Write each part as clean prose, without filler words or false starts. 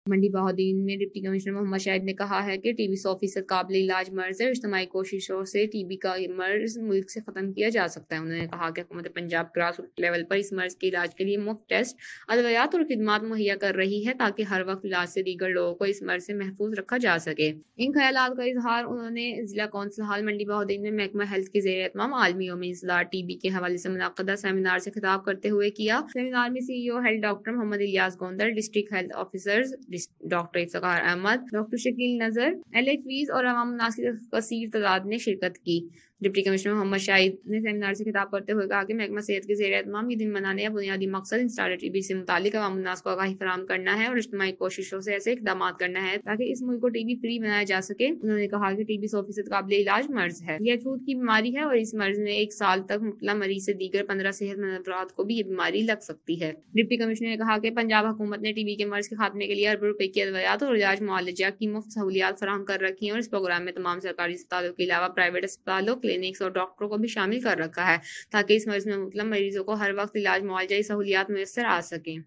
منڈی بہودین میں deputy commissioner محمد شاہد نے کہا ہے کہ ٹی بی 100% قابل علاج مرض ہے اور اجتماعی کوششوں سے ٹی بی کا مرض ملک سے ختم کیا جا سکتا ہے۔ انہوں نے کہا کہ حکومت پنجاب گراس روٹ لیول پر اس مرض کے علاج کے لیے مفت ٹیسٹ، ادویات اور خدمات مہیا کر رہی ہے تاکہ ہر وقت علاج سے دیگر لوگوں کو اس مرض سے محفوظ رکھا جا سکے۔ ان خیالات کا اظہار انہوں نے ضلع کونسل ہال منڈی بہودین میں محکمہ ہیلتھ کے زیر اہتمام عالمی یوم انسداد ٹی بی کے حوالے سے منعقدہ سیمینار سے خطاب کرتے ہوئے کیا۔ سیمینار میں C E O health doctor Muhammad Ilyas Gondar, district health officers doctor Iftikhar Ahmed, doctor Shakeel Nazar, L H Vs اور عوام الناس کی کثیر تعداد نے شرکت کی۔ ڈپٹی کمشنر محمد شاہد نے سیمینار سے خطاب کرتے ہوئے کہا کہ محکمہ صحت کے زیر اہتمام یہ دن منانے کا بنیادی مقصد انسداد ٹی بی سے متعلق عوام الناس کو آگاہی فراہم کرنا ہے اور اجتماعی کوششوں سے ایسے اقدامات کرنا ہے تاکہ اس ملک کو ٹی بی فری بنایا جا سکے۔ انہوں نے کہا کہ ٹی بی 100% قابل علاج مرض ہے۔ یہ چھوت کی بیماری ہے اور اس مرض میں 1 سال تک مبتلا مریض سے دیگر 15 صحت مند افراد کو بھی یہ بیماری لگ سکتی ہے۔ ڈپٹی کمشنر نے کہا کہ پنجاب حکومت نے ٹی بی کے مرض کے خاتمے کے لیے اربوں روپے کی ادویات اور علاج معالجہ کی مفت سہولیات فراہم کر رکھی ہیں اور اس پروگرام میں تمام سرکاری اسپتالوں کے علاوہ پرائیویٹ اسپتالوں، کلینکس اور ڈاکٹروں کو بھی شامل کر رکھا ہے تاکہ اس مرض میں مبتلا مریضوں کو ہر وقت علاج معالجہ سہولیات میسر آ سکیں۔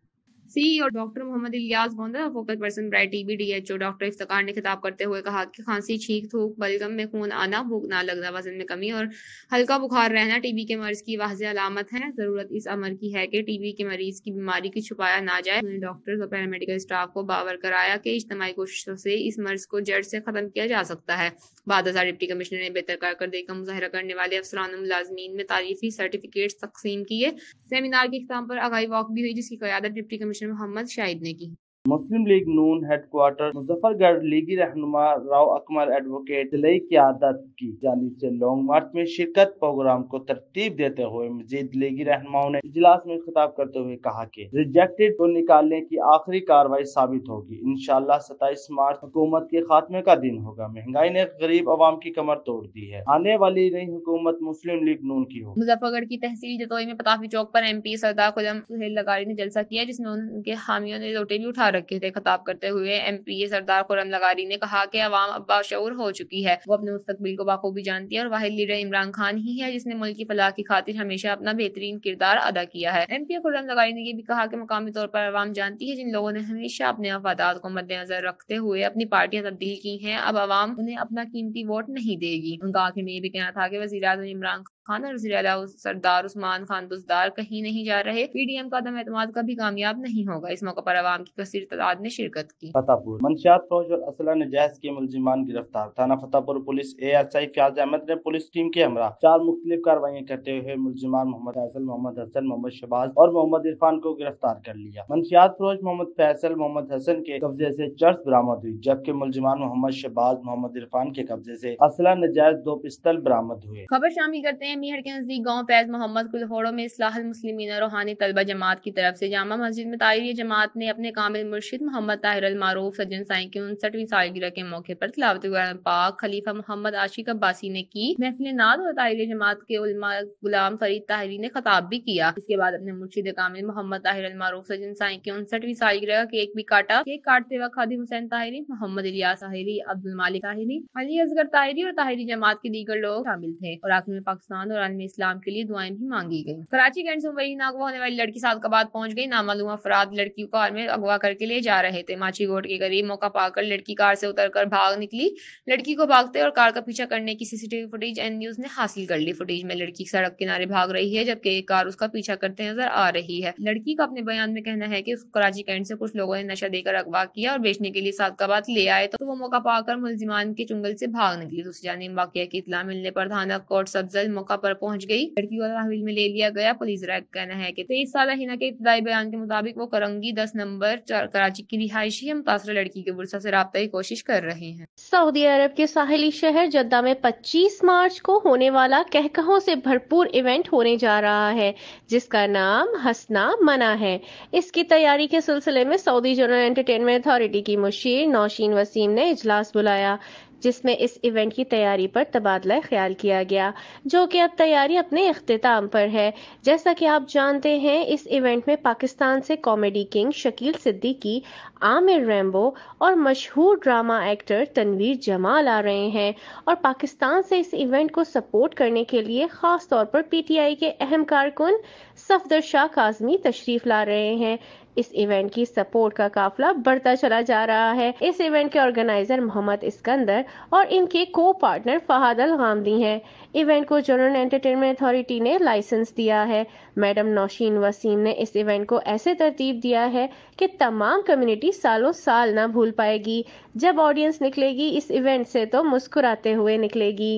سی ای او ڈاکٹر محمد الیاس گوندر اور فوکس پرسن برائے T B D H O doctor Iftikhar نے خطاب کرتے ہوئے کہا کہ کھانسی، چھینک، تھوک، بلغم میں خون آنا، بھوک نہ لگنا، وزن میں کمی اور ہلکا بخار رہنا ٹی بی کے مرض کی واضح علامت ہے۔ ضرورت اس امر کی ہے کہ ٹی بی کے مریض کی بیماری کی چھپایا نہ جائے۔ انہوں نے ڈاکٹرز اور پیرامیڈیکل اسٹاف کو باور کرایا کہ اجتماعی کوششوں سے اس مرض کو جڑ سے ختم کیا جا سکتا ہے۔ بعد ازاں ڈپٹی کمشنر نے بہتر کارکردگی کا مظاہرہ کرنے والے افسران و ملازمین میں تعریفی سرٹیفکیٹس تقسیم کیے۔ سیمینار کے اختتام پر آگاہی واک بھی ہوئی جس کی قیادت ڈپٹی کمشنر محمد شاہد نے کی۔ مسلم لیگ نون ہیڈ کوارٹر مظفر گڑھ لیگی رہنما راؤ اکمل ایڈوکیٹ ضلعی قیادت کی جانب سے لانگ مارچ میں شرکت پروگرام کو ترتیب دیتے ہوئے مزید لیگی رہنماؤں نے اجلاس میں خطاب کرتے ہوئے کہا کہ ریجیکٹڈ کو نکالنے کی آخری کارروائی ثابت ہوگی۔ انشاءاللہ 27 مارچ حکومت کے خاتمے کا دن ہوگا۔ مہنگائی نے غریب عوام کی کمر توڑ دی ہے۔ آنے والی نئی حکومت مسلم لیگ نون کی ہوگی۔ مظفر گڑھ کی تحصیل جتوئی میں پتافی چوک پر ایم پی سردار خرم سہیل لغاری نے جلسہ کیا جس میں ان کے حامیوں نے لوٹے بھی اٹھا رکھے تھے۔ خطاب کرتے ہوئے ایم پی سردار خرم لغاری نے کہا کہ عوام اب باشعور ہو چکی ہے، وہ اپنے مستقبل کو بخوبی جانتی ہے اور واحد لیڈر عمران خان ہی ہے جس نے ملک کی فلاح کی خاطر ہمیشہ اپنا بہترین کردار ادا کیا ہے۔ ایم پی خرم لغاری نے یہ بھی کہا کہ مقامی طور پر عوام جانتی ہے جن لوگوں نے ہمیشہ اپنے مفادات کو مد نظر رکھتے ہوئے اپنی پارٹیاں تبدیل کی ہیں، اب عوام انہیں اپنا قیمتی ووٹ نہیں دے گی۔ ان کا آخر میں یہ بھی کہنا تھا کہ وزیر اعظم عمران خان اور وزیر اعلیٰ سردار عثمان خان بزدار کہیں نہیں جا رہے۔ پی ڈی ایم کا عدم اعتماد کبھی کامیاب نہیں ہوگا۔ اس موقع پر عوام کی کثیر تعداد نے شرکت کی۔ فتح پور منشیات فروش اور اسلحہ نجائز کے ملزمان گرفتار۔ تھانہ Fatehpur police A S I Fayyaz Ahmad نے پولیس ٹیم کے ہمراہ 4 مختلف کارروائیاں کرتے ہوئے ملزمان محمد فیصل، محمد حسن، محمد شہباز اور محمد عرفان کو گرفتار کر لیا۔ منشیات فروش محمد فیصل، محمد حسن کے قبضے سے چرس برآمد ہوئی جبکہ ملزمان محمد شہباز، محمد عرفان کے قبضے سے اسلحہ نجائز 2 پستل برآمد ہوئے۔ خبر شامل کرتے ہیں میہر کے نزدیک گاؤں فیض محمد کلہوڑوں میں اصلاح المسلمین روحانی طلبہ جماعت کی طرف سے جامع مسجد میں طاہریہ جماعت نے اپنے کامل مرشد محمد طاہر المعروف سجن سائیں کی 59ویں سالگرہ کے موقع پر تلاوت قرآن پاک خلیفہ محمد عاشق عباسی نے کی۔ محفل نعت اور طاہریہ جماعت کے علماء غلام فرید طاہری نے خطاب بھی کیا۔ اس کے بعد اپنے مرشد کامل محمد طاہر المعروف سجن سائیں کی 59ویں سالگرہ کا کیک بھی کاٹا۔ کیک کاٹتے وقت خادم حسین طاہری، محمد الیاس طاہری، عبد المالک طاہری، علی اصغر طاہری اور طاہری جماعت کے دیگر لوگ شامل تھے اور آخر میں پاکستان اور عالم اسلام کے لیے دعائیں بھی مانگی گئیں۔ کراچی گینڈ سے مبینہ اغوا ہونے والی لڑکی سعادتآباد پہنچ گئی۔ نامعلوم افراد لڑکی کو کار میں اغوا کر کے لے جا رہے تھے۔ ماچھی گوٹ کے قریب موقع پا کر لڑکی کار سے اتر کر بھاگ نکلی۔ لڑکی کو بھاگتے اور کار کا پیچھا کرنے کی C C T V footage N news نے حاصل کر لی۔ فوٹیج میں لڑکی سڑک کنارے بھاگ رہی ہے جبکہ ایک کار اس کا پیچھا کرتے نظر آ رہی ہے۔ لڑکی کا اپنے بیان میں کہنا ہے کہ اس کو کراچی کینٹ سے کچھ لوگوں نے نشہ دے کر اغوا کیا اور بیچنے کے لیے سعادتآباد لے آئے تو وہ موقع پا کر ملزمان کے چنگل سے بھاگ نکلی۔ دوسری جانب واقعہ کی اطلاع ملنے پر تھانہ کوٹ سبزل موقع پر پہنچ گئی۔ لڑکی کو تحویل میں لے لیا گیا۔ پولیس کا کہنا ہے کہ 23 سالہ ہنا کے ابتدائی بیان کے مطابق وہ کرنگی 10 نمبر کراچی کی رہائشی ہے۔ متاثرہ لڑکی کے ورثہ سے رابطہ کی کوشش کر رہے ہیں۔ سعودی عرب کے ساحلی شہر جدہ میں 25 مارچ کو ہونے والا کہکہوں سے بھرپور ایونٹ ہونے جا رہا ہے جس کا نام ہنسنا منع ہے۔ اس کی تیاری کے سلسلے میں سعودی جنرل انٹرٹینمنٹ اتھارٹی کی مشیر نوشین وسیم نے اجلاس بلایا جس میں اس ایونٹ کی تیاری پر تبادلہ خیال کیا گیا جو کہ اب تیاری اپنے اختتام پر ہے۔ جیسا کہ آپ جانتے ہیں اس ایونٹ میں پاکستان سے کامیڈی کنگ شکیل صدیقی، عامر ریمبو اور مشہور ڈرامہ ایکٹر تنویر جمال آ رہے ہیں اور پاکستان سے اس ایونٹ کو سپورٹ کرنے کے لیے خاص طور پر پی ٹی آئی کے اہم کارکن صفدر شاہ کاظمی تشریف لا رہے ہیں۔ इस इवेंट की सपोर्ट का काफिला बढ़ता चला जा रहा है। इस इवेंट के ऑर्गेनाइजर मोहम्मद इस्कंदर और इनके को पार्टनर फहाद अल गामदी हैं। इवेंट को जनरल एंटरटेनमेंट अथॉरिटी ने लाइसेंस दिया है। मैडम नौशीन वसीम ने इस इवेंट को ऐसे तरतीब दिया है कि तमाम कम्युनिटी सालों साल ना भूल पाएगी। जब ऑडियंस निकलेगी इस इवेंट से तो मुस्कुराते हुए निकलेगी।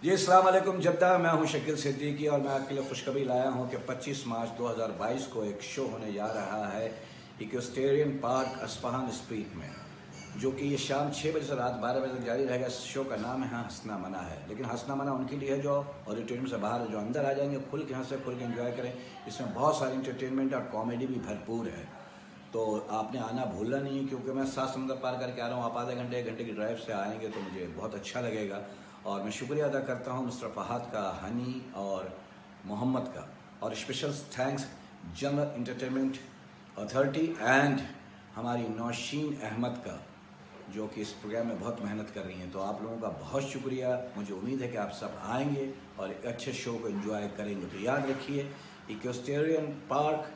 जी अस्सलाम वालेकुम जद्दा, मैं हूं शकील सिद्दीकी और मैं आपके लिए खुशखबरी लाया हूं कि 25 मार्च 2022 को एक शो होने जा रहा है इक्वेस्टेरियन पार्क अस्फहान स्ट्रीट में, जो कि ये शाम 6 बजे से रात 12 बजे तक जारी रहेगा। इस शो का नाम है हंसना मना है, लेकिन हंसना मना उनके लिए है जो ऑडिटोरियम से बाहर है, जो अंदर आ जाएंगे खुल के हंसे, खुल के एंजॉय करें। इसमें बहुत सारी इंटरटेनमेंट और कॉमेडी भी भरपूर है, तो आपने आना भूलना नहीं है, क्योंकि मैं 7 समुंदर पार करके आ रहा हूँ। आप आधे घंटे 1 घंटे की ड्राइव से आएंगे तो मुझे बहुत अच्छा लगेगा। और मैं शुक्रिया अदा करता हूँ मिस्टर फहाद का, हनी और मोहम्मद का, और special thanks general entertainment authority and हमारी नौशीन अहमद का, जो कि इस प्रोग्राम में बहुत मेहनत कर रही हैं। तो आप लोगों का बहुत शुक्रिया। मुझे उम्मीद है कि आप सब आएंगे और एक अच्छे शो को एंजॉय करेंगे। तो याद रखिए इक्वेस्टेरियन पार्क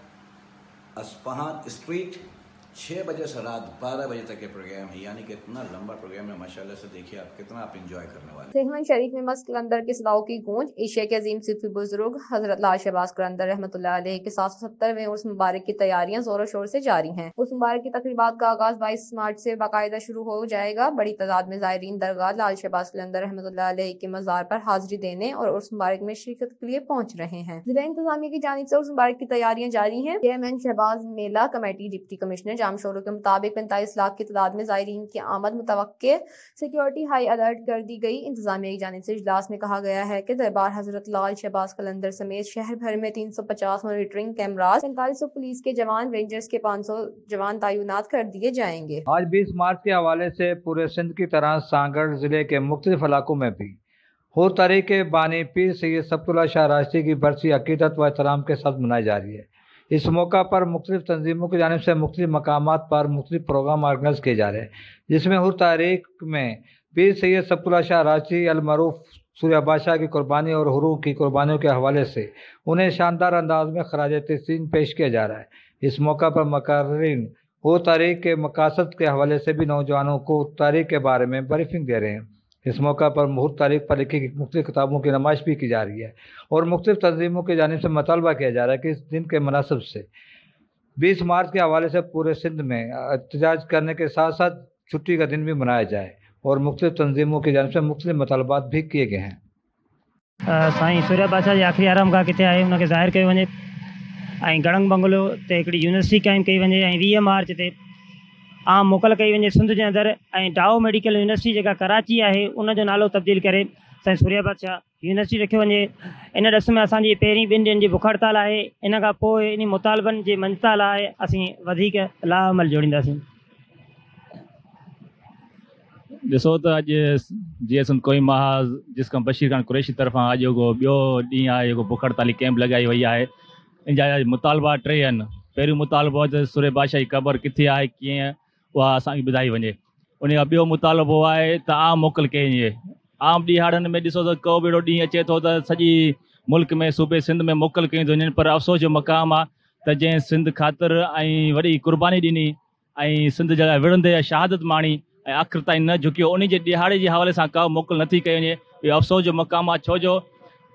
अस्फहान स्ट्रीट 6 बजे से रात 12 बजे तक के प्रोग्राम है, यानी कि इतना लंबा प्रोग्राम है। माशाल्लाह से देखिए आप कितना आप एंजॉय करने वाले। सेहमान शरीफ में मस्क कलंदर के सदाओं की गूंज। एशिया के अजीम सूफी बुजुर्ग हजरत लाल शहबाज कलंदर रहमतुल्लाह अलैह के 770वें उर्स मुबारक की तैयारियां जोरों शोर से जारी हैं। उर्स मुबारक की तकरीबात का आगाज 22 मार्च से बाकायदा शुरू हो जाएगा। बड़ी तादाद में ज़ायरीन दरगाह लाल शहबाज कलंदर रहमतुल्लाह अलैह के मज़ार पर हाजिरी देने और उर्स मुबारक में शिरकत के लिए पहुंच रहे हैं। जिला इंतजामिया की जानिब से उर्स मुबारक की तैयारियां जारी हैं। चेयरमैन शहबाज मेला कमेटी डिप्टी कमिश्नर जामशोरों के मुताबिक 45 लाख की तादाद में ज़ायरीन की आमद मुतवक्के। सिक्योरिटी हाई अलर्ट कर दी गई। इंतजामिया की जानिब से इजलास में कहा गया है कि दरबार हजरत लाल शहबाज कलंदर समेत शहर भर में 350 मॉनिटरिंग कैमरास, 4500 पुलिस के जवान, रेंजर्स के 500 जवान तैनात कर दिए जाएंगे। आज 20 मार्च के हवाले से पूरे सिंध की तरह सांगड़ जिले के मुख्तलिफ इलाकों में भी हर तारीख के बानी पीर सैयद सबतुल्लाह शाह राशदी की बरसी अकीदत व एहतराम के साथ मनाई जा रही है। इस मौका पर मुख्तलिफ तंजीमों की जानिब से मुख्तलिफ मकामात पर मुख्तलिफ प्रोग्राम ऑर्गेनाइज किए जा रहे हैं, जिसमें हर तारीख में पीर सैयद सबतुल्लाह शाह राशदी अल मरूफ सूर्या बादशाह की कुर्बानी और हुरूर की कुर्बानियों के हवाले से उन्हें शानदार अंदाज में खराज तहसीन पेश किया जा रहा है। इस मौका पर मुकर्रिरीन वो तारीख के मकासद के हवाले से भी नौजवानों को तारीख के बारे में ब्रीफिंग दे रहे हैं। इस मौका पर मुहूर्त तारीख पर लिखी मुख्तलिफ किताबों की नुमाइश भी की जा रही है और मुख्तलिफ तंजीमों की जानिब से मतलबा किया जा रहा है कि इस दिन के मुनासिब से 20 मार्च के हवाले से पूरे सिंध में एहतजाज करने के साथ साथ छुट्टी का दिन भी मनाया जाए और मुख्तलिफ तंजीमों की जानिब से मुख्तलिफ मतलबात भी किए गए हैं। साईं सूर्या बादशाह जी आख़िरी आराम गाह किथे आहे उनखे ज़ाहिर कयो वञे ऐं गड़ंग बंगलो ते हिकिड़ी यूनिवर्सिटी क़ाइमु कई वञे ऐं 20 मार्च ते आम मोकल कई वञे सिंध जे अंदरि ऐं डाओ मेडिकल यूनिवर्सिटी जेका कराची आहे उनजो नालो तब्दील करे साईं सूर्या बादशाह यूनिवर्सिटी रखियो वञे। इन ॾिस में असांजी पहिरीं 2 ॾींहंनि जी बुख हड़ताल आहे। इन खां पोइ इन मुतालबनि जे मंजता लाइ असीं वधीक लाअमल जोड़ींदासीं। ॾिसो त अॼु जीअं सिंध कोई महाज़ जिसका बशीर खान कुरैशी तरफ़ां अॼु ॿियो ॾींहुं आहे जेको बुख हड़ताली कैंप लॻाई वई आहे। इन जा मुतालबा 3 आहिनि। पहिरियों मुतालबो त सूर्य बादशाह जी क़बर किथे आहे, कीअं उहा असांखे ॿुधाई वञे। उन खां ॿियो मुतालबो आहे त आम मोकल कई वञे। आम ॾिहाड़नि में ॾिसो त को बि अहिड़ो ॾींहुं अचे थो त सॼी मुल्क में सूबे सिंध में मोकल कयूं थी वञनि, पर अफ़सोस जो मक़ाम आहे त जंहिं सिंध ख़ातिर ऐं वॾी कुर्बानी ॾिनी ऐं सिंध जा विढ़ंदे शहादत माणी ऐं आख़िर ताईं न झुकियो, उन जे ॾिहाड़े जे हवाले सां का मोकल नथी कई वञे। इहो अफ़सोस जो मक़ाम आहे, छो जो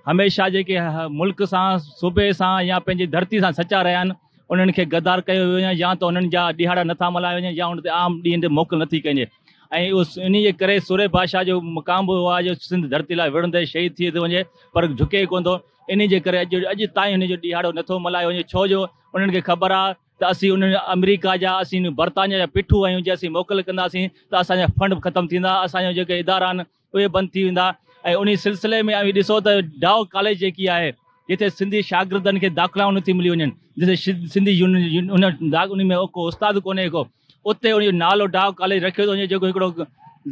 हमेशह जेके मुल्क सां सूबे सां या पंहिंजी धरती सां सचा रहिया आहिनि उन्हनि खे गद्दार कयो वञे, या त उन्हनि जा ॾिहाड़ा नथा मल्हाया वञे, या उन ते आम ॾींहं ते मोकल नथी कई वञे। ऐं इन जे करे सूर्य बादशाह जो मुक़ाम बि आहे जो सिंध धरती लाइ विढ़ंदे शहीद थी थो वञे, पर झुके कोन थो। इन जे करे अॼु ताईं हुन जो ॾिहाड़ो नथो मल्हायो वञे, छो जो उन्हनि खे ख़बर आहे त असीं उन अमेरिका जा, असीं बर्तानिया जा पिठू आहियूं। जे असीं मोकल कंदासीं त असांजा फंड ख़तमु थींदा, असांजा जेके इदारा आहिनि उहे बंदि थी वेंदा। ऐं उन सिलसिले में ॾिसो त डाओ कॉलेज जेकी आहे जिथे सिंधी शागिर्दनि खे दाख़िलाऊं नथी मिली वञनि, जिथे सिंधी उन में को उस्ताद कोन्हे को, उते उनजो नालो डाओ कॉलेज रखियो थो वञे, जेको हिकिड़ो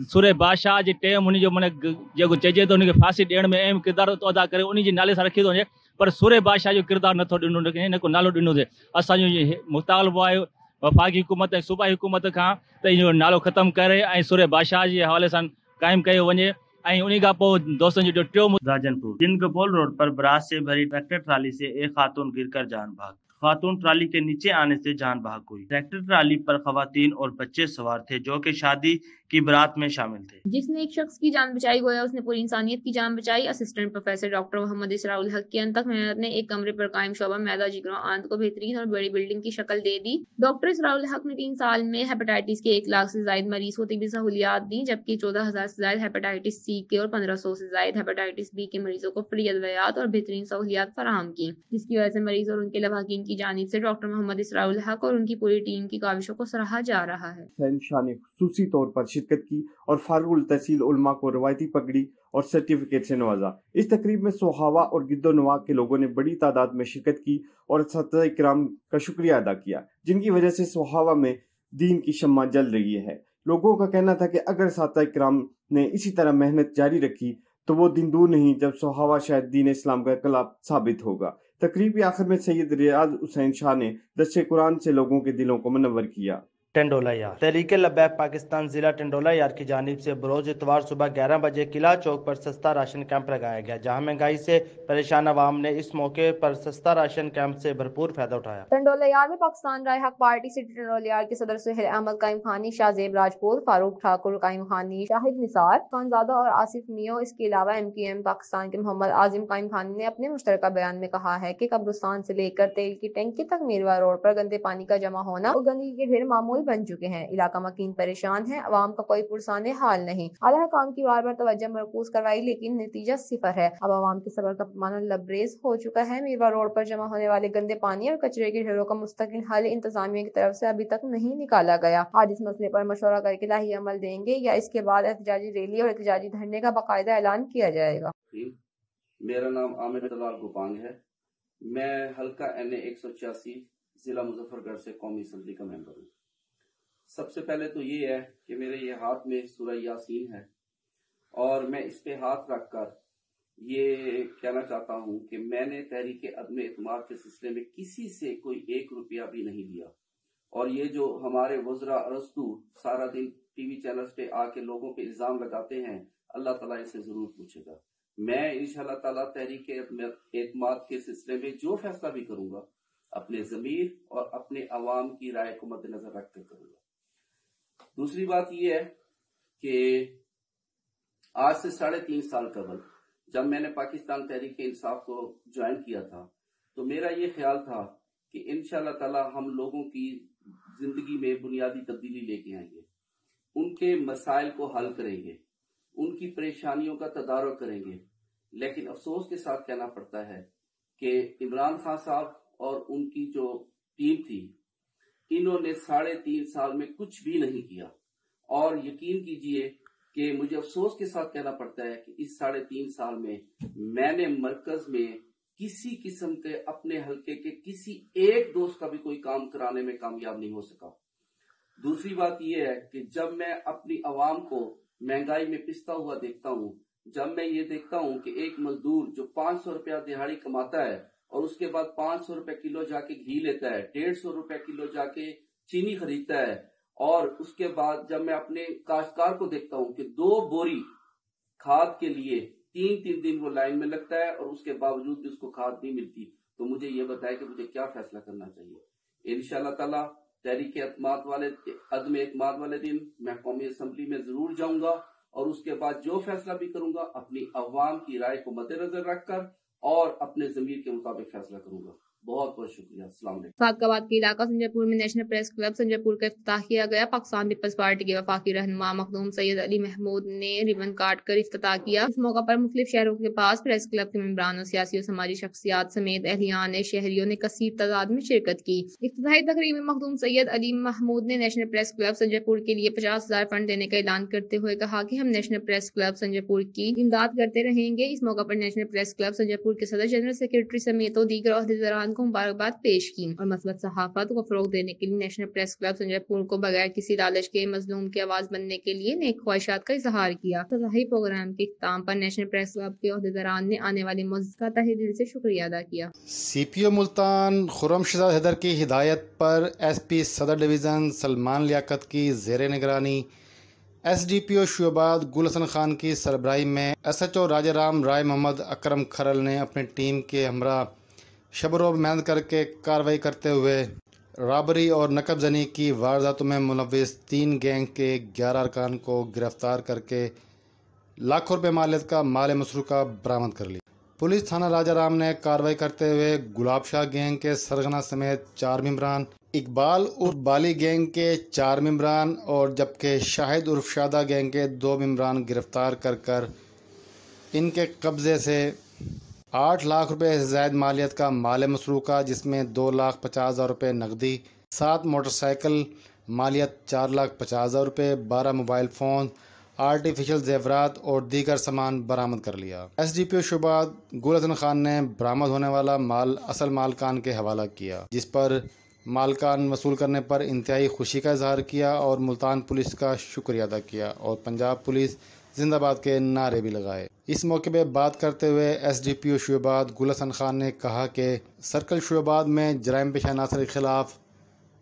सूर्य बादशाह जे टाइम उनजो माना जेको चइजे थो उनखे फांसी ॾियण में अहम किरदारु थो अदा करे, उन जे नाले सां रखियो थो वञे, पर सूर्य बादशाह जो किरदारु नथो ॾिनो न को नालो ॾिनो थिए। असांजो मुतालबो आहे वफ़ाक़ी हुकूमत ऐं सूबाई हुकूमत खां त इहो नालो ख़तमु करे ऐं सूर्य बादशाह जे हवाले सां क़ाइमु कयो वञे। ऐं उन खां पोइ दोस्तनि जो टियों राजनपुर जिनकपोल रोड पर बरात से भरी ट्रैक्टर ट्राली से एक खातून गिरकर जान भाग। खातून ट्राली के नीचे आने से जान बहक हुई। ट्रैक्टर ट्राली पर खवातीन और बच्चे सवार थे जो कि शादी की बारात में शामिल थे। जिसने एक शख्स की जान बचाई गोया उसने पूरी इंसानियत की जान बचाई। असिस्टेंट प्रोफेसर डॉक्टर मोहम्मद इसराउल हक की अनथक मेहनत ने एक कमरे पर कायम शोबा मैदा जिगरों आंत को बेहतरीन और बड़ी बिल्डिंग की शक्ल दे दी। डॉक्टर इसराउल हक ने 3 साल में हेपेटाइटिस के 1 लाख से ज्यादा मरीज को तिब्बी सहूलियात दी, जबकि 14,000 से ज्यादा हेपेटाइटिस सी के और 1500 से ज्यादा हेपेटाइटिस बी के मरीजों को फ्री अद्वियात और बेहतरीन सहूलियात फराहम की, जिसकी वजह से मरीज और उनके लवाकिन की जानिब से डॉक्टर मोहम्मद इसराउल हक और उनकी पूरी टीम की काविशों को सराहा जा रहा है। शहनशाह ने खुसूसी तौर पर शिरकत की और फारुल तहसील उलमा को रवायती पगड़ी और सर्टिफिकेट से नवाजा। इस तकरीब में सोहावा और गिद्दो नवा के लोगों ने बड़ी तादाद में शिरकत की और असातिज़ा इकराम का शुक्रिया अदा किया, जिनकी वजह से सोहावा में दीन की शम्मा जल रही है। लोगों का कहना था कि अगर असातिज़ा इकराम ने इसी तरह मेहनत जारी रखी तो वो दिन दूर नहीं जब सोहावा शायद दीन इस्लाम का कलाब साबित होगा। तकरीब के आखिर में सैयद रियाज हुसैन शाह ने दस्ते कुरान से लोगों के दिलों को मुनव्वर किया। टंडोला यार तहरीके लब्बैक पाकिस्तान जिला टंडोला यार की जानिब से बरोज इतवार सुबह 11 बजे किला चौक पर सस्ता राशन कैंप लगाया गया, जहां महंगाई से परेशान अवाम ने इस मौके पर सस्ता राशन कैंप से भरपूर फायदा उठाया। टंडोला यार में पाकिस्तान राय हक पार्टी सिटी टंडोला यार के सदर सुहेल अहमद कायम खानी, शाहजेब राजपूत, फारूक ठाकुर कायम खानी, शाहिद निसार खानजादा और आसिफ मियो। इसके अलावा MKM पाकिस्तान के मोहम्मद आजिम कायम खानी ने अपने मुश्तरका बयान में कहा है कि कब्रिस्तान से लेकर तेल की टंकी तक मीरवा रोड पर गंदे पानी का जमा होना और गंदगी के ढेर मामूल बन चुके हैं। इलाका मकीन परेशान है, अवाम का कोई पुरसाने हाल नहीं। आला हुकाम की बार बार तवज्जो मरकूज करवाई लेकिन नतीजा सिफर है। अब अवाम के सब्र का पैमाना लबरेज हो चुका है। मीरवा रोड पर जमा होने वाले गंदे पानी और कचरे के ढेरों का मुस्तकिल हल इंतजामिया की तरफ से अभी तक नहीं निकाला गया। आज इस मसले पर मशवरा करके लाही अमल देंगे या इसके बाद एहतजाजी रैली और एहतजाजी धरने का बाकायदा ऐलान किया जाएगा। मेरा नाम आमिर तलाल गुपांग है। मैं हल्का NA 186 जिला मुजफ्फरगढ़ से कौमी असम्बली का मेंबर हूँ। सबसे पहले तो ये है कि मेरे ये हाथ में सूरह यासीन है और मैं इस पे हाथ रखकर ये कहना चाहता हूँ कि मैंने तहरीक अदम एतमाद के सिलसिले में किसी से कोई 1 रुपया भी नहीं लिया। और ये जो हमारे वज़रा अरस्तु सारा दिन TV चैनल्स पे आके लोगों पे इल्जाम लगाते हैं, अल्लाह ताला इनसे जरूर पूछेगा। मैं इंशाअल्लाह ताला तहरीक एतमाद के सिलसिले में जो फैसला भी करूंगा अपने ज़मीर और अपने अवाम की राय को मद्देनजर रखकर करूंगा। दूसरी बात यह है कि आज से 3.5 साल कबल जब मैंने पाकिस्तान तहरीक इंसाफ को ज्वाइन किया था तो मेरा ये ख्याल था कि इंशाअल्लाह ताला हम लोगों की जिंदगी में बुनियादी तब्दीली लेके आएंगे, उनके मसाइल को हल करेंगे, उनकी परेशानियों का तदारुक करेंगे। लेकिन अफसोस के साथ कहना पड़ता है कि इमरान खान साहब और उनकी जो टीम थी, इन्होंने 3.5 साल में कुछ भी नहीं किया। और यकीन कीजिए कि मुझे अफसोस के साथ कहना पड़ता है कि इस 3.5 साल में मैंने मरकज में किसी किस्म के अपने हल्के के किसी एक दोस्त का भी कोई काम कराने में कामयाब नहीं हो सका। दूसरी बात यह है कि जब मैं अपनी आवाम को महंगाई में पिसता हुआ देखता हूँ, जब मैं ये देखता हूँ कि एक मजदूर जो 500 रुपया दिहाड़ी कमाता है और उसके बाद 500 रुपए किलो जाके घी लेता है, 150 रुपए किलो जाके चीनी खरीदता है, और उसके बाद जब मैं अपने काश्तकार को देखता हूँ कि 2 बोरी खाद के लिए 3-3 दिन वो लाइन में लगता है और उसके बावजूद भी उसको खाद नहीं मिलती, तो मुझे ये बताया कि मुझे क्या फैसला करना चाहिए। इंशाअल्लाह ताला तहरीक अदम एतमाद वाले दिन मैं कौमी असम्बली में जरूर जाऊंगा और उसके बाद जो फैसला भी करूंगा अपनी अवाम की राय को मद्देनजर रखकर और अपने जमीर के मुताबिक फैसला करूंगा। बहुत बहुत शुक्रिया। अस्सलाम वालेकुम। फातकाबाद के इलाका संजयपुर में नेशनल प्रेस क्लब संजयपुर का इफ्तिताह किया गया। पाकिस्तान पीपल्स पार्टी के वफाकी रहनुमा मखदूम सैयद अली महमूद ने रिबन काट कर इफ्तिताह किया। इस मौका पर मुख्तलिफ शहरों के पास प्रेस क्लब के मेंबरान और सियासी और समाजी शख्सियात समेत अहलियान शहरियों ने कसीर तादाद में शिरकत की। इफ्तिताही तकरीब में मखदूम सैयद अली महमूद ने नेशनल प्रेस क्लब संजयपुर के लिए 50,000 फंड देने का ऐलान करते हुए कहा कि हम नेशनल प्रेस क्लब संजयपुर की इमदाद करते रहेंगे। इस मौका पर नेशनल प्रेस क्लब संजयपुर के सदर जनरल सेक्रेटरी समेत दीगर अहदेदारान को मुबारकबाद पेश की और मसलत सहाफत को फरोग देने के लिए नेशनल प्रेस क्लब संजयपुर को बगैर किसी लालच के मजलूम की आवाज बनने के लिए नेक ख्वाहिशात का इजहार किया। इफ्तिताही प्रोग्राम के इख्तिताम पर नेशनल प्रेस क्लब के अहदेदारान ने आने वाले मुअज़्ज़िज़ का तहे दिल से शुक्रिया अदा किया। CPO मुल्तान खुर्रम शहजाद हैदर की हिदायत पर SP सदर डिवीज़न सलमान लियाकत की ज़ेर निगरानी SDPO शोबाद गुल हसन खान की सरबराही में SHO राजाराम राय मोहम्मद अकरम खरल ने अपनी टीम के हमरा शब रोब मेहनत करके कार्रवाई करते हुए रॉबरी और नकब जनी की वारदातों में मुलव्विस 3 गैंग के 11 अरकान को गिरफ्तार करके लाखों रुपए मालियत का माल मसरूका बरामद कर लिया। पुलिस थाना राजाराम ने कार्रवाई करते हुए गुलाब शाह गैंग के सरगना समेत 4 मेंबरान, इकबाल उर्फ बाली गैंग के 4 मेंबरान और जबकि शाहिद उर्फ शादा गैंग के 2 मेंबरान गिरफ्तार कर इनके कब्जे से 8 लाख रुपए से ज़ायद मालियत का माल मसरूका जिसमें 2,50,000 रुपये नकदी, 7 मोटरसाइकिल मालियत 4,50,000 रुपये, 12 मोबाइल फ़ोन, आर्टिफिशियल जेवरात और दीगर सामान बरामद कर लिया। SDPO शुबाद गुल हसन खान ने बरामद होने वाला माल असल मालकान के हवाला किया, जिस पर मालकान वसूल करने पर इंतहाई खुशी का इजहार किया और मुल्तान पुलिस का शुक्रिया अदा किया और पंजाब पुलिस जिंदाबाद के नारे भी लगाए। इस मौके पर बात करते हुए SDPO शुबाद गुल हसन खान ने कहा कि सर्कल शुबाद में जराइम पेशा अनासर के खिलाफ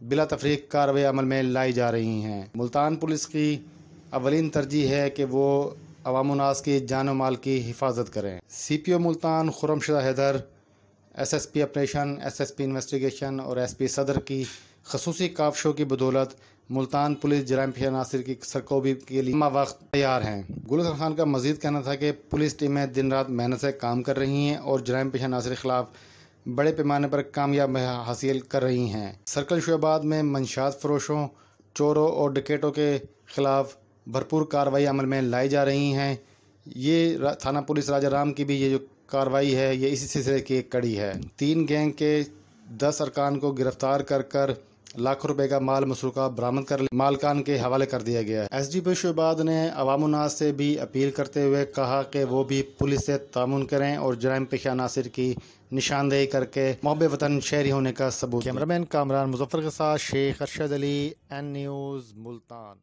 बिला तफरीक कार्रवाई अमल में लाई जा रही हैं। मुल्तान पुलिस की अवलीन तरजीह है कि वो अवामुन्नास की जान व माल की हिफाजत करें। CPO मुल्तान खुर्रमशदा Haider, SSP operation, SSP investigation और SP सदर की खसूसी काफशों की बदौलत मुल्तान पुलिस जराइम पेशा अनासर की सरकोबी के लिए वक्त तैयार हैं। गुल हसन खान का मजीद कहना था कि पुलिस टीमें दिन रात मेहनत से काम कर रही हैं और जराइम पेशा अनासर के खिलाफ बड़े पैमाने पर कामयाब हासिल कर रही हैं। सर्कल शुबाद में मंशात फरोशों, चोरों और डकैतों के खिलाफ भरपूर कार्रवाई अमल में लाई जा रही हैं। ये थाना पुलिस राजाराम की भी ये जो कार्रवाई है ये इसी सिलसिले की एक कड़ी है। 3 गैंग के 10 अरकान को गिरफ्तार कर लाखों रुपए का माल मसरूका बरामद कर मालकान के हवाले कर दिया गया है। SDPO शुबाद ने अवामुन्नास से भी अपील करते हुए कहा कि वो भी पुलिस से तामुन करें और जराइम पेशा अनासर की निशानदेही करके मोहब्बे वतन शहरी होने का सबूत। कैमरामैन कामरान मुजफ्फर के साथ शेख अरशद अली, N न्यूज़ मुल्तान।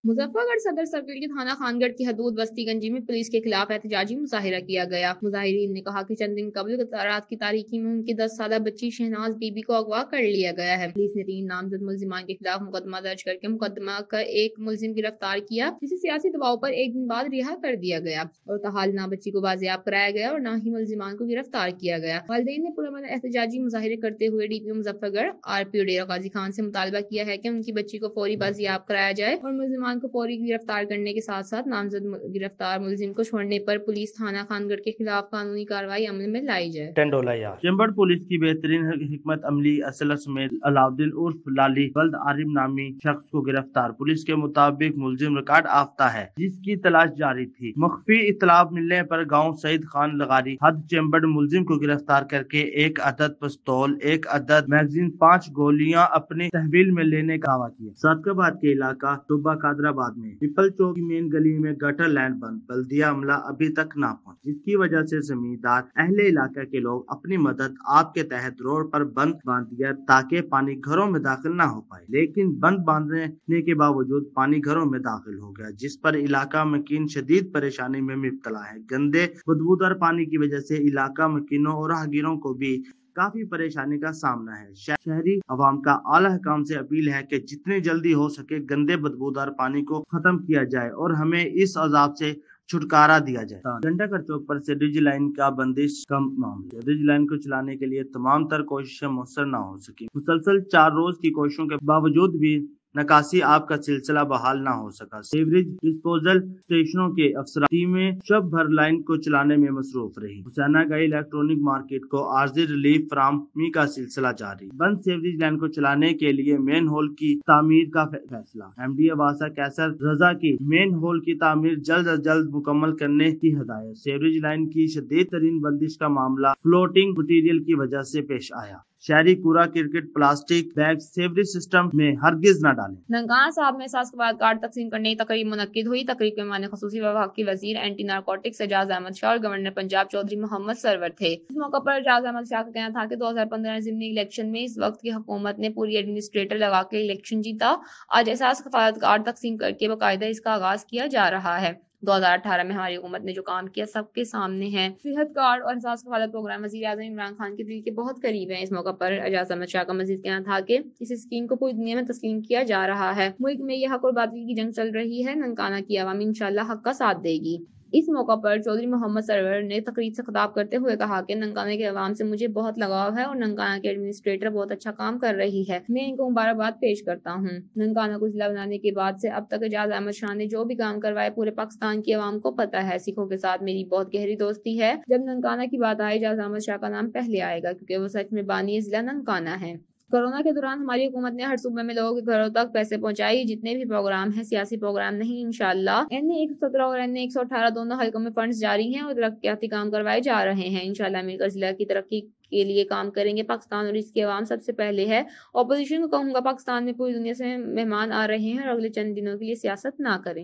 मुजफ्फरगढ़ सदर सर्किल के थाना खानगढ़ की हदूद बस्ती गंजी में पुलिस के खिलाफ एहतजाजी मुजाहिरा किया गया। मुजाहिरीन ने कहा कि चंद दिन कबल रात की तारीकी में उनकी 10 साल बच्ची शहनाज बीबी को अगवा कर लिया गया है। पुलिस ने 3 नामजद मुलजिमान के खिलाफ मुकदमा दर्ज करके मुकदमा का एक मुलजिम गिरफ्तार किया, जिसे सियासी दबाव पर एक दिन बाद रिहा कर दिया गया और तहाल ना बच्ची को बाजियाब कराया गया और न ही मुलजिमान को गिरफ्तार किया गया। वालिदैन ने पुरअमन एहतजाजी मुजाहिरे करते हुए DPO मुजफ्फरगढ़ RPO डेरा गाजी खान से मुतालबा किया है कि उनकी बच्ची को फौरी बाजियाब कराया जाए और मुलजिमान को फौरी गिरफ्तार करने के साथ साथ नामजद गिरफ्तार मुलजिम को छोड़ने पर पुलिस थाना खानगढ़ के खिलाफ कानूनी कार्रवाई अमल में लाई जाए। चेंबर पुलिस की बेहतरीन हिकमत अमली असलर समेत अलाउद्दीन उर्फ लाली बल्द आरिम नामी शख्स को गिरफ्तार। पुलिस के मुताबिक मुलजिम रिकॉर्ड आफ्ता है जिसकी तलाश जारी थी। मख्फी इतला मिलने पर गाँव सईद खान लगारी हद चेंबर मुलजिम को गिरफ्तार करके 1 अदद पिस्तौल, 1 अदद मैगजीन, 5 गोलियां अपने तहवील में लेने का दावा किया। सादकाबाद के इलाका टोबा कादराबाद में पीपल चौक की मेन गली में गटर लाइन बंद, बल्दिया अमला अभी तक ना पहुंच, जिसकी वजह से जमींदार अहले इलाके के लोग अपनी मदद आपके तहत रोड पर बंद बांध दिया ताकि पानी घरों में दाखिल ना हो पाए। लेकिन बंद बांधने के बावजूद पानी घरों में दाखिल हो गया, जिस पर इलाका मकीन शदीद परेशानी में मुब्तला है। गंदे बदबूदार पानी की वजह से इलाका मकीनों और राहगीरों को भी काफी परेशानी का सामना है। शहरी अवाम का आला हुकाम से अपील है कि जितनी जल्दी हो सके गंदे बदबूदार पानी को खत्म किया जाए और हमें इस अजाब से छुटकारा दिया जाए। घंटाघर चौक पर सीवरेज लाइन का बंदिश का मामला। सीवरेज लाइन को चलाने के लिए तमाम तर कोशिशें मुयस्सर न हो सकी। मुसलसल 4 रोज की कोशिशों के बावजूद भी नकासी आप का सिलसिला बहाल न हो सका। सीवरेज डिस्पोजल स्टेशनों के अफसरान टीमें शब भर लाइन को चलाने में मसरूफ रही। हुसैना गई इलेक्ट्रॉनिक मार्केट को आर्जी रिलीफ फराहमी का सिलसिला जारी। बंद सीवरेज लाइन को चलाने के लिए मेन होल की तामीर का फैसला। MD अवासा कैसर रजा की मेन होल की तामीर जल्द अज जल्द मुकम्मल करने की हिदायत। सीवरेज लाइन की शदीद तरीन बंदिश का मामला फ्लोटिंग मटीरियल की वजह से पेश आया। शहरी कूड़ा, cricket, plastic bag sewerage system में हरगिज न डालें। ननकाना साहब में एहसास के बाद कार्ड तकसीम करने की तकरीब मुनक्किद हुई। तकरीब के मेहमान खसूसी विभाग के वजीर एंटी नारकोटिक्स एजाज अहमद शाह और गवर्नर पंजाब चौधरी मोहम्मद सरवर थे। इस मौके पर एजाज अहमद शाह का कहना था कि 2015 जिमनी इलेक्शन में इस वक्त की हुकूमत ने पूरी एडमिनिस्ट्रेटर लगा के इलेक्शन जीता। आज एहसास कफालत कार्ड तकसीम करके बाकायदा इसका आगाज किया जा रहा है। 2018 में हमारी हुकूमत ने जो काम किया सबके सामने है। सेहत कार्ड और एहसास कफालत प्रोग्राम वज़ीर आज़म इमरान खान के दिल के बहुत करीब है। इस मौके पर एजाज अहमद शाह का मजीद कहना था कि इस स्कीम को पूरी दुनिया में तस्लीम किया जा रहा है। मुल्क में यह हक और बातिल की जंग चल रही है। ननकाना की आवाम इंशाअल्लाह हक का साथ देगी। اس موقع پر چودھری محمد سرور نے تقریب سے خطاب کرتے ہوئے کہا کہ ننکانہ کے عوام سے مجھے بہت لگاؤ ہے اور ننکانہ کے ایڈمنسٹریٹر بہت اچھا کام کر رہی ہے، میں ان کو مبارکباد پیش کرتا ہوں۔ ننکانہ کو ضلع بنانے کے بعد سے اب تک اعجاز احمد شاہ نے جو بھی کام کروائے پورے پاکستان کی عوام کو پتہ ہے۔ سکھوں کے ساتھ میری بہت گہری دوستی ہے، جب ننکانہ کی بات آئے اعجاز احمد شاہ کا نام پہلے آئے گا کیونکہ وہ سچ میں بانی ضلع ننکانہ ہے۔ کورونا کے دوران ہماری حکومت نے ہر صوبے میں لوگوں کے گھروں تک پیسے پہنچائی۔ جتنے بھی پروگرام ہیں سیاسی پروگرام نہیں، انشاءاللہ NA 117 اور NA 118 دونوں حلقوں میں فنڈز جاری ہیں اور ترقیاتی کام کروائے جا رہے ہیں۔ انشاءاللہ مل کر ضلع کی ترقی کے لیے کام کریں گے۔ پاکستان اور اس کے عوام سب سے پہلے ہے۔ اپوزیشن کو کہوں گا پاکستان میں پوری دنیا سے مہمان آ رہے ہیں اور اگلے چند دنوں کے لیے سیاست نہ کریں۔